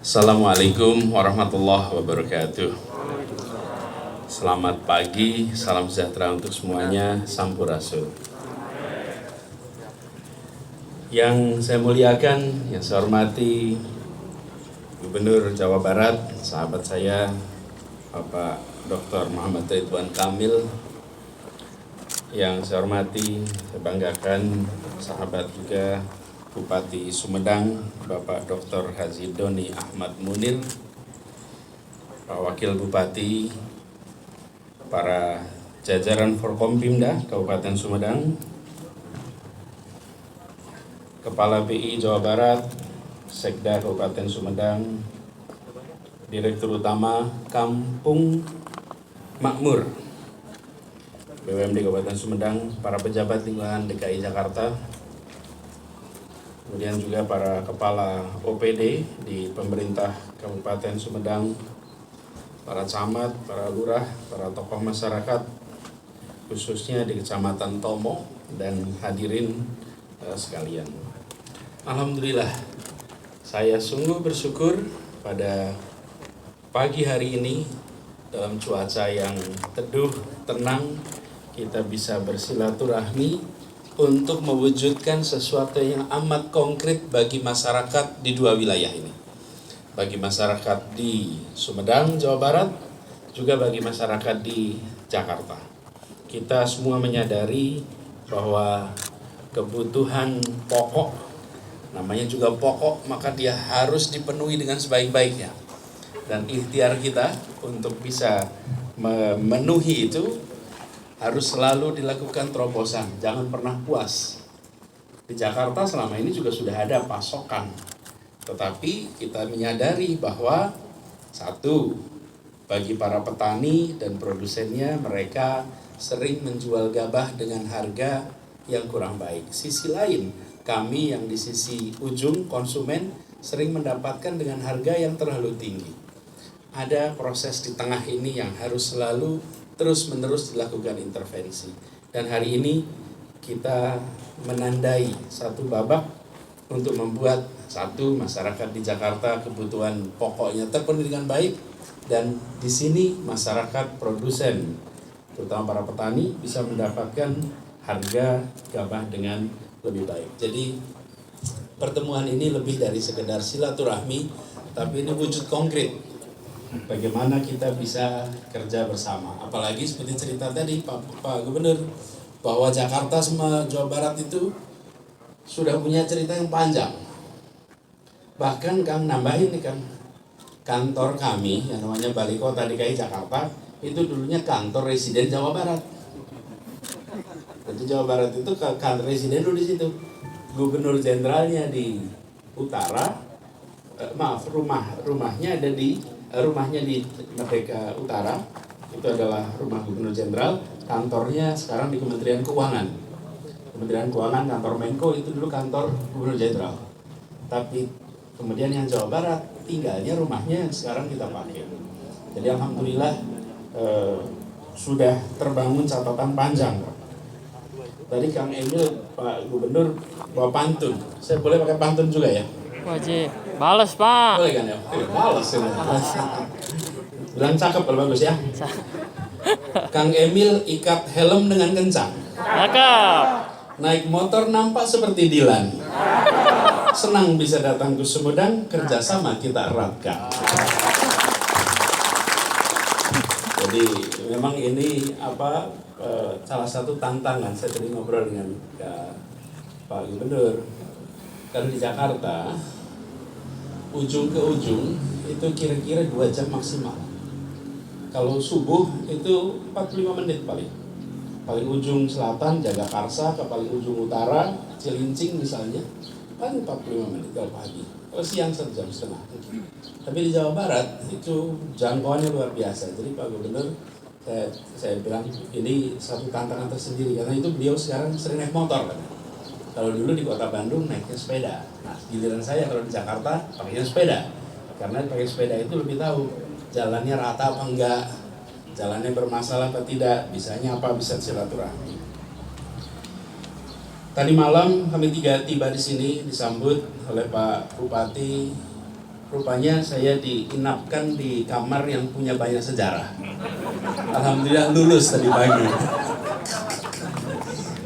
Assalamualaikum warahmatullahi wabarakatuh. Selamat pagi, salam sejahtera untuk semuanya, Sampurasun. Yang saya muliakan, yang saya hormati Gubernur Jawa Barat, sahabat saya Bapak Dr. Muhammad Ridwan Kamil. Yang saya hormati, saya banggakan sahabat juga Bupati Sumedang, Bapak Dr. Haji Doni Ahmad Munir, Pak Wakil Bupati, para jajaran Forkompimda Kabupaten Sumedang, Kepala BI Jawa Barat, Sekda Kabupaten Sumedang, Direktur Utama Kampung Makmur BUMD Kabupaten Sumedang, para pejabat lingkungan DKI Jakarta, kemudian juga para kepala OPD di pemerintah Kabupaten Sumedang, para camat, para lurah, para tokoh masyarakat, khususnya di Kecamatan Tomo, dan hadirin sekalian. Alhamdulillah, saya sungguh bersyukur pada pagi hari ini dalam cuaca yang teduh, tenang, kita bisa bersilaturahmi untuk mewujudkan sesuatu yang amat konkret bagi masyarakat di dua wilayah ini. Bagi masyarakat di Sumedang, Jawa Barat, juga bagi masyarakat di Jakarta. Kita semua menyadari bahwa kebutuhan pokok, namanya juga pokok, maka dia harus dipenuhi dengan sebaik-baiknya. Dan ikhtiar kita untuk bisa memenuhi itu harus selalu dilakukan terobosan, jangan pernah puas. Di Jakarta selama ini juga sudah ada pasokan, tetapi kita menyadari bahwa satu, bagi para petani dan produsennya, mereka sering menjual gabah dengan harga yang kurang baik. Sisi lain, kami yang di sisi ujung konsumen sering mendapatkan dengan harga yang terlalu tinggi. Ada proses di tengah ini yang harus selalu terus-menerus dilakukan intervensi. Dan hari ini kita menandai satu babak untuk membuat satu, masyarakat di Jakarta kebutuhan pokoknya terpenuhi dengan baik, dan di sini masyarakat produsen, terutama para petani, bisa mendapatkan harga gabah dengan lebih baik. Jadi pertemuan ini lebih dari sekedar silaturahmi, tapi ini wujud konkret bagaimana kita bisa kerja bersama. Apalagi seperti cerita tadi Pak Gubernur, bahwa Jakarta sama Jawa Barat itu sudah punya cerita yang panjang. Bahkan Kang nambahin nih Kang, kantor kami yang namanya Balai Kota DKI Jakarta itu dulunya kantor residen Jawa Barat. Jadi Jawa Barat itu kantor residen dulu di situ. Gubernur jenderalnya di utara, rumahnya di Merdeka Utara, itu adalah rumah Gubernur Jenderal, kantornya sekarang di Kementerian Keuangan. Kementerian Keuangan, kantor Menko itu dulu kantor Gubernur Jenderal. Tapi kemudian yang Jawa Barat, tinggalnya rumahnya sekarang kita pakai. Jadi alhamdulillah sudah terbangun catatan panjang. Tadi Kang Emil, Pak Gubernur, bawa pantun. Saya boleh pakai pantun juga ya? Wajib. Balas, Pak. Boleh kan ya? Balas ya. Bilang cakep kalau bagus ya. Kang Emil ikat helm dengan kencang. Cakep. Naik motor nampak seperti Dilan. Senang bisa datang ke Sumedang, kerjasama kita eratkan. Jadi memang ini salah satu tantangan. Saya tadi ngobrol dengan Pak Gubernur. Kalau di Jakarta, ujung ke ujung itu kira-kira 2 jam maksimal. Kalau subuh itu 45 menit paling ujung selatan Jagakarsa ke paling ujung utara Cilincing misalnya, paling 45 menit kalau pagi. Kalau siang 1 jam setengah. Tapi di Jawa Barat itu jangkauannya luar biasa. Jadi Pak Gubernur, saya bilang ini satu tantangan tersendiri, karena itu beliau sekarang sering naik motor kan. Kalau dulu di kota Bandung naiknya sepeda. Nah, giliran saya kalau di Jakarta pakainya sepeda. Karena pakai sepeda itu lebih tahu jalannya rata apa enggak, jalannya bermasalah apa tidak, bisanya apa, bisa silaturahmi. Tadi malam kami tiba di sini disambut oleh Pak Bupati, rupanya saya diinapkan di kamar yang punya banyak sejarah. Alhamdulillah lulus tadi pagi.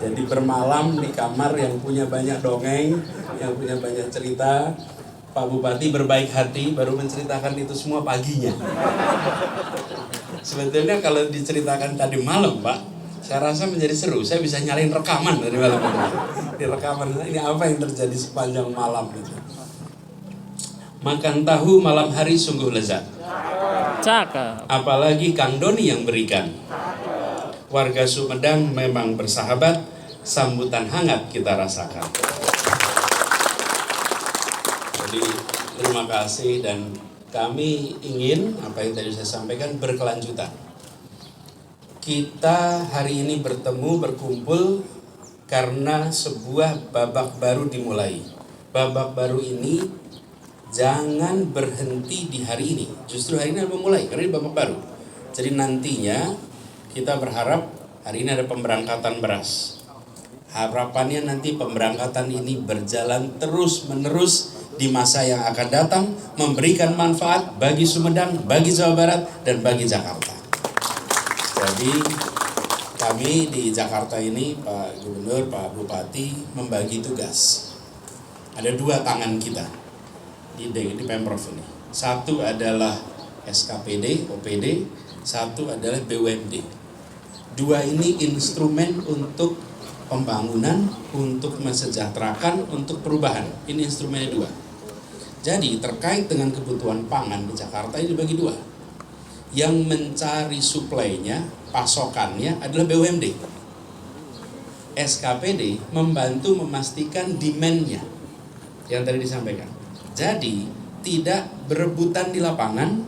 Jadi bermalam di kamar yang punya banyak dongeng, yang punya banyak cerita. Pak Bupati berbaik hati baru menceritakan itu semua paginya. Sebetulnya kalau diceritakan tadi malam, Pak, saya rasa menjadi seru. Saya bisa nyalain rekaman dari malam itu. Di rekaman ini apa yang terjadi sepanjang malam itu. Makan tahu malam hari sungguh lezat. Cakep. Apalagi Kang Doni yang berikan. Warga Sumedang memang bersahabat, sambutan hangat kita rasakan. Jadi terima kasih dan kami ingin apa yang tadi saya sampaikan berkelanjutan. Kita hari ini bertemu, berkumpul karena sebuah babak baru dimulai. Babak baru ini jangan berhenti di hari ini. Justru hari ini adalah memulai, karena ini babak baru. Jadi nantinya kita berharap hari ini ada pemberangkatan beras. Harapannya nanti pemberangkatan ini berjalan terus-menerus di masa yang akan datang, memberikan manfaat bagi Sumedang, bagi Jawa Barat, dan bagi Jakarta. Jadi kami di Jakarta ini, Pak Gubernur, Pak Bupati, membagi tugas. Ada dua tangan kita di Pemprov ini. Satu adalah SKPD, OPD, satu adalah BUMD. Dua ini instrumen untuk pembangunan, untuk mensejahterakan, untuk perubahan. Ini instrumennya dua. Jadi terkait dengan kebutuhan pangan di Jakarta ini dibagi dua. Yang mencari suplainya, pasokannya adalah BUMD. SKPD membantu memastikan demand-nya yang tadi disampaikan. Jadi tidak berebutan di lapangan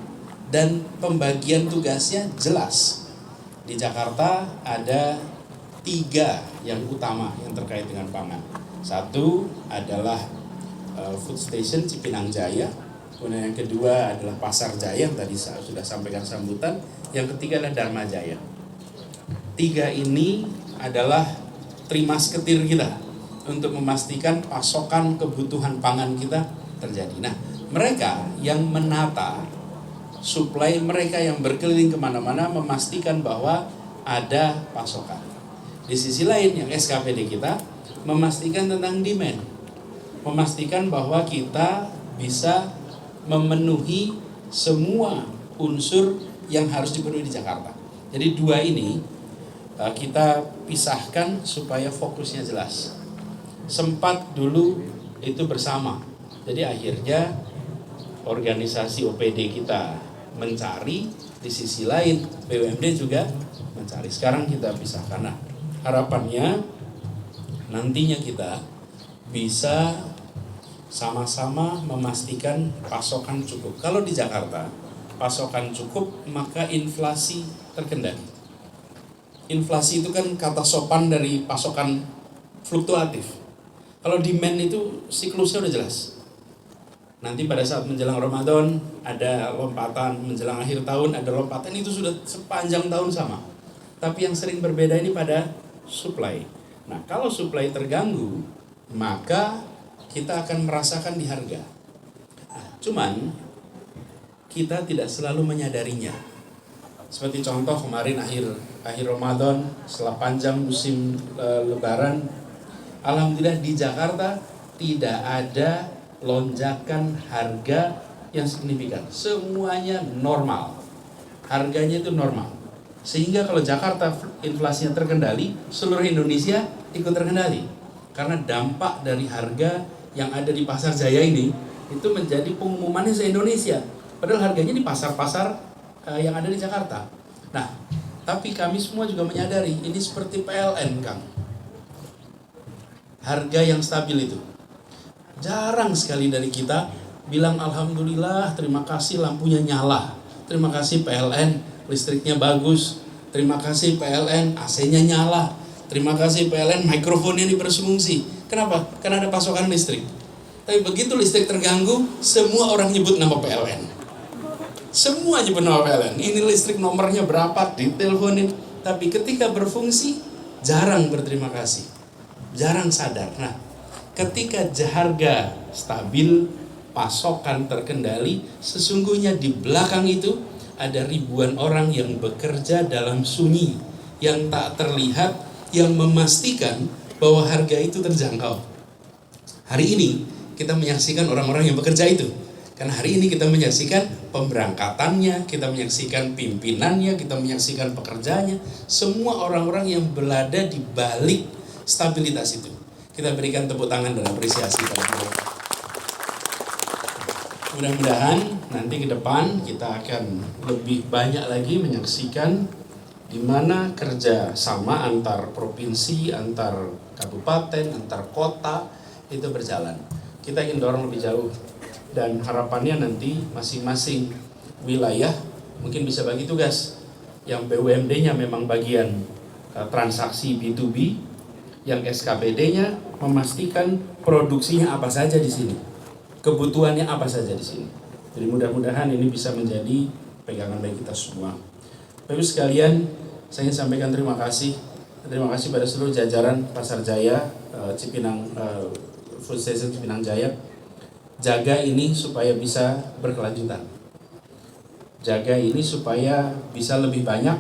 dan pembagian tugasnya jelas. Di Jakarta ada 3 yang utama yang terkait dengan pangan. Satu adalah food station Cipinang Jaya. Kemudian yang kedua adalah Pasar Jaya yang tadi saya sudah sampaikan sambutan. Yang ketiga adalah Dharma Jaya. 3 ini adalah trimasketir kita untuk memastikan pasokan kebutuhan pangan kita terjadi. Nah, mereka yang menata suplai, mereka yang berkeliling kemana-mana memastikan bahwa ada pasokan. Di sisi lain yang SKPD kita memastikan tentang demand, memastikan bahwa kita bisa memenuhi semua unsur yang harus dipenuhi di Jakarta. Jadi 2 ini kita pisahkan supaya fokusnya jelas. Sempat dulu itu bersama. Jadi akhirnya organisasi OPD kita mencari, di sisi lain BUMD juga mencari. Sekarang kita pisahkan. Nah, harapannya nantinya kita bisa sama-sama memastikan pasokan cukup. Kalau di Jakarta pasokan cukup, maka inflasi terkendali. Inflasi itu kan kata sopan dari pasokan fluktuatif. Kalau demand itu siklusnya udah jelas. Nanti pada saat menjelang Ramadan ada lompatan, menjelang akhir tahun ada lompatan, itu sudah sepanjang tahun sama. Tapi yang sering berbeda ini pada supply. Nah, kalau supply terganggu, maka kita akan merasakan di harga. Nah, cuman kita tidak selalu menyadarinya. Seperti contoh kemarin akhir Ramadan, setelah panjang musim Lebaran, alhamdulillah di Jakarta tidak ada lonjakan harga yang signifikan. Semuanya normal. Harganya itu normal. Sehingga kalau Jakarta inflasinya terkendali, seluruh Indonesia ikut terkendali. Karena dampak dari harga yang ada di Pasar Jaya ini itu menjadi pengumumannya se-Indonesia. Padahal harganya di pasar-pasar yang ada di Jakarta. Nah, tapi kami semua juga menyadari ini seperti PLN, Kang. Harga yang stabil itu. Jarang sekali dari kita bilang alhamdulillah, terima kasih lampunya nyala, terima kasih PLN listriknya bagus, terima kasih PLN AC-nya nyala, terima kasih PLN mikrofonnya ini berfungsi. Kenapa? Karena ada pasokan listrik. Tapi begitu listrik terganggu, semua orang nyebut nama PLN. Semua nyebut nama PLN. Ini listrik nomornya berapa, diteleponin. Tapi ketika berfungsi, jarang berterima kasih, jarang sadar. Nah, ketika harga stabil, pasokan terkendali, sesungguhnya di belakang itu ada ribuan orang yang bekerja dalam sunyi, yang tak terlihat, yang memastikan bahwa harga itu terjangkau. Hari ini kita menyaksikan orang-orang yang bekerja itu. Karena hari ini kita menyaksikan pemberangkatannya, kita menyaksikan pimpinannya, kita menyaksikan pekerjanya, semua orang-orang yang berada di balik stabilitas itu. Kita berikan tepuk tangan dan apresiasi pada mereka. Mudah-mudahan nanti ke depan kita akan lebih banyak lagi menyaksikan di mana kerja sama antar provinsi, antar kabupaten, antar kota itu berjalan. Kita ingin dorong lebih jauh. Dan harapannya nanti masing-masing wilayah mungkin bisa bagi tugas. Yang BUMD-nya memang bagian transaksi B2B, yang SKPD-nya memastikan produksinya apa saja di sini, kebutuhannya apa saja di sini. Jadi mudah-mudahan ini bisa menjadi pegangan bagi kita semua. Bapak sekalian, saya ingin sampaikan terima kasih pada seluruh jajaran Pasar Jaya, Cipinang, Food Station Cipinang Jaya. Jaga ini supaya bisa berkelanjutan. Jaga ini supaya bisa lebih banyak.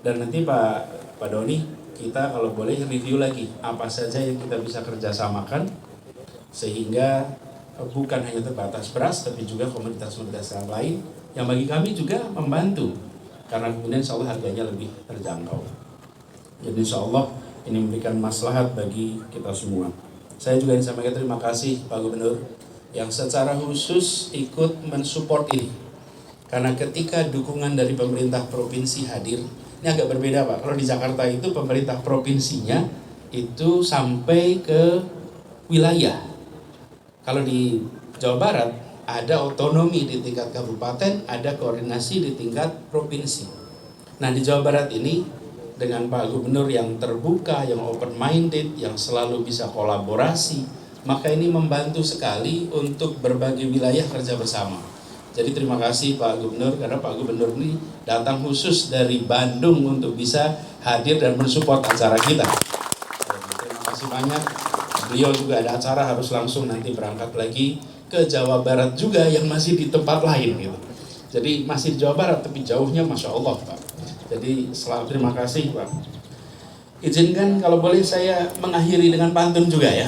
Dan nanti Pak Doni, kita kalau boleh review lagi apa saja yang kita bisa kerjasamakan, sehingga bukan hanya terbatas beras, tapi juga komoditas-komoditas yang lain yang bagi kami juga membantu, karena kemudian insya Allah harganya lebih terjangkau. Jadi insya Allah ini memberikan maslahat bagi kita semua. Saya juga ingin sampaikan terima kasih Pak Gubernur yang secara khusus ikut mensupport ini. Karena ketika dukungan dari pemerintah provinsi hadir, ini agak berbeda Pak. Kalau di Jakarta itu pemerintah provinsinya itu sampai ke wilayah. Kalau di Jawa Barat ada otonomi di tingkat kabupaten, ada koordinasi di tingkat provinsi. Nah di Jawa Barat ini dengan Pak Gubernur yang terbuka, yang open minded, yang selalu bisa kolaborasi, maka ini membantu sekali untuk berbagai wilayah kerja bersama. Jadi terima kasih Pak Gubernur, karena Pak Gubernur ini datang khusus dari Bandung untuk bisa hadir dan mensupport acara kita. Terima kasih banyak. Beliau juga ada acara harus langsung nanti berangkat lagi ke Jawa Barat juga yang masih di tempat lain gitu. Jadi masih di Jawa Barat tapi jauhnya Masya Allah Pak. Jadi selalu terima kasih Pak. Izinkan kalau boleh saya mengakhiri dengan pantun juga ya.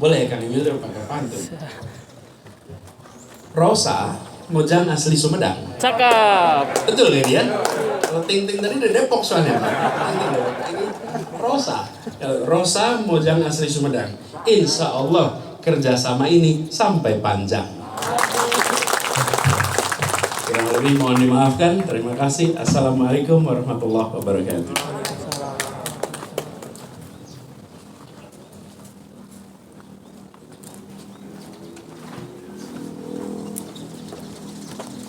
Boleh Kang Emil pakai pantun. Rosa, Mojang asli Sumedang. Cakep. Betul ya dia? Kalau Ting-Ting tadi dari Depok soalnya. Ini Rosa. Rosa, Mojang asli Sumedang. Insya Allah kerjasama ini sampai panjang. Kurang lebih mohon dimaafkan. Terima kasih. Assalamualaikum warahmatullahi wabarakatuh.